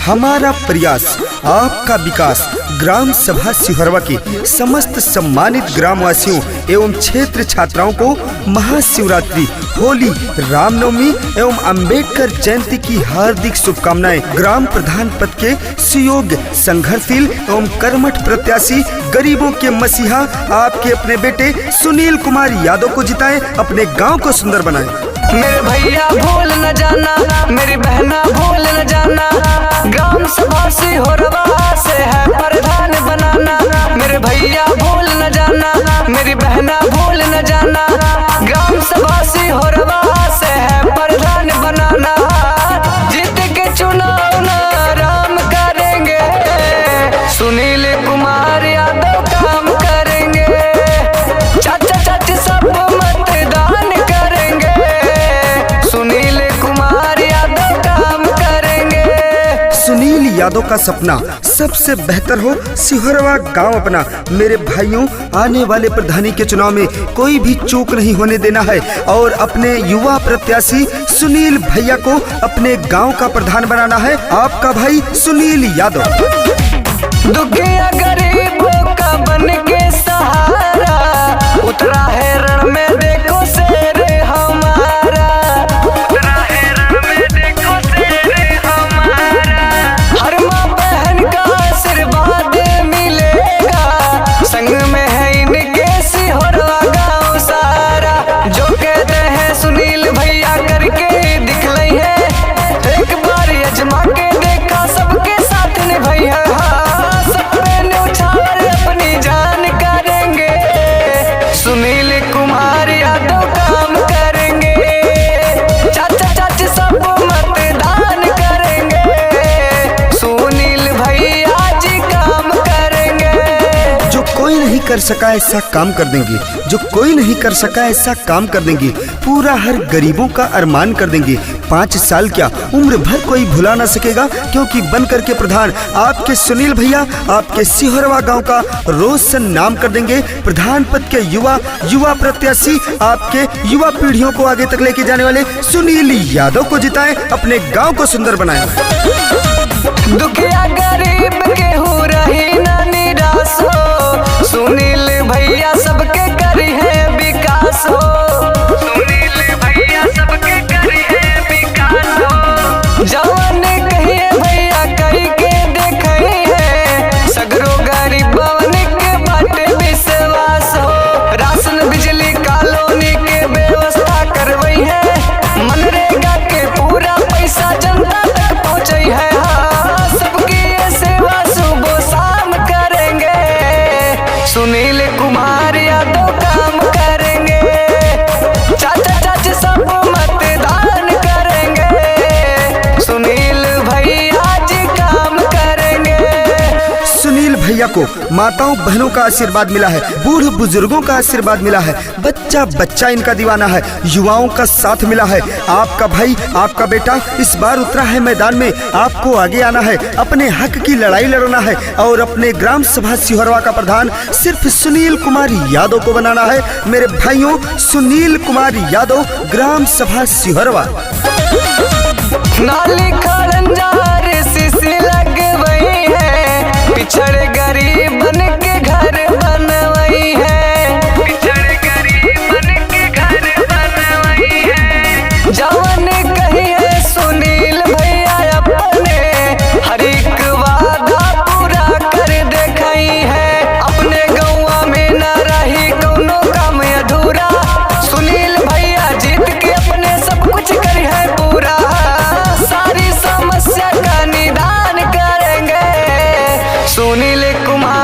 हमारा प्रयास, आपका विकास। ग्राम सभा सिहरवा के समस्त सम्मानित ग्रामवासियों एवं क्षेत्र छात्राओं को महाशिवरात्रि, होली, रामनवमी एवं अंबेडकर जयंती की हार्दिक शुभकामनाएं। ग्राम प्रधान पद के सुयोग्य, संघर्षशील एवं कर्मठ प्रत्याशी, गरीबों के मसीहा आपके अपने बेटे सुनील कुमार यादव को जिताएं, अपने गांव को सुंदर बनाएं। मेरे भैया भूल न जाना, मेरी बहना भूल न जाना, ग्राम सभा सिहरवा से है प्रधान बनाना। मेरे भैया भूल न जाना, मेरी बहना भूल न जाना, ग्राम सभा सिहरवा से है प्रधान बनाना। जीत के चुनाव ना राम करेंगे, सुनील कुमार यादव काम करेंगे। चाचा चाची सब मतदान करेंगे, सुनील कुमार यादव काम करेंगे। सुनील यादव का सपना सबसे बेहतर हो सिहरवा गांव अपना। मेरे भाइयों, आने वाले प्रधानी के चुनाव में कोई भी चूक नहीं होने देना है और अपने युवा प्रत्याशी सुनील भैया को अपने गांव का प्रधान बनाना है। आपका भाई सुनील यादव। दुखिया गरीबों का बन के सहारा, उतरा है रण में देखो शेर हमारा, उतरा है रण में देखो शेर हमारा। हर माँ बहन का आशीर्वाद मिलेगा, संग में है इनके सिहरवा गाँव सारा। जो कहते हैं सुनील भैया करके दिखलाई है, एक बार अजमा के देखा सबके साथ निभाई है। सुनील कुमार यादव काम करेंगे, चाचा चाची सब मतदान करेंगे, सुनील भैया जी काम करेंगे। जो कोई नहीं कर सका ऐसा काम कर देंगे, जो कोई नहीं कर सका ऐसा काम कर देंगे, पूरा हर गरीबों का अरमान कर देंगे। 5 साल क्या, उम्र भर कोई भुला ना सकेगा, क्योंकि बन करके प्रधान आपके सुनील भैया आपके सिहरवा गांव का रोशन नाम कर देंगे। प्रधान पद के युवा प्रत्याशी आपके युवा पीढ़ियों को आगे तक लेके जाने वाले सुनील यादव को जिताएं, अपने गांव को सुंदर बनाएं। दुखिया गरीब के हो रही ना निराश हो, सुनील भैया सबके करी है विकास हो, सुनील भैया सबके करी है विकास हो। जवान कहिए भैया करके देखे है, सगरो गरीबन के बाटे विश्वास हो। राशन बिजली कॉलोनी के व्यवस्था करवई है, मनरेगा के पूरा पैसा जनता तक पहुँचई है। सबकी सेवा सुबह शाम करेंगे, सुनील कुमार यादव काम करेंगे, चाचा चाची सब मतदान करेंगे, सुनील भैया जी काम करेंगे। सुनील भैया को माताओं बहनों का आशीर्वाद मिला है, बूढ़ बुजुर्गों का आशीर्वाद मिला है, बच्चा बच्चा इनका दीवाना है, युवाओं का साथ मिला है। आपका भाई, आपका बेटा इस बार उतरा है मैदान में, आपको आगे आना है, अपने हक की लड़ाई लड़ना है और अपने ग्राम सभा सिहरवा का प्रधान सिर्फ सुनील कुमार यादव को बनाना है। मेरे भाइयों, सुनील कुमार यादव, ग्राम सभा सिहरवा। नाली खड़ंजार शीशी लगवई है, पिछड़े गरीबन के घर बनवई है, पिछड़े गरीबन के घर बनवई है। जवान कही है सुनील भैया अपने, हर एक वादा पूरा कर देखई है। अपने गौवा में न रही कोनो काम अधूरा, सुनील भैया जीत के अपने सब कुछ करी है पूरा। सारी समस्या का निदान करेंगे, सुनील कुमार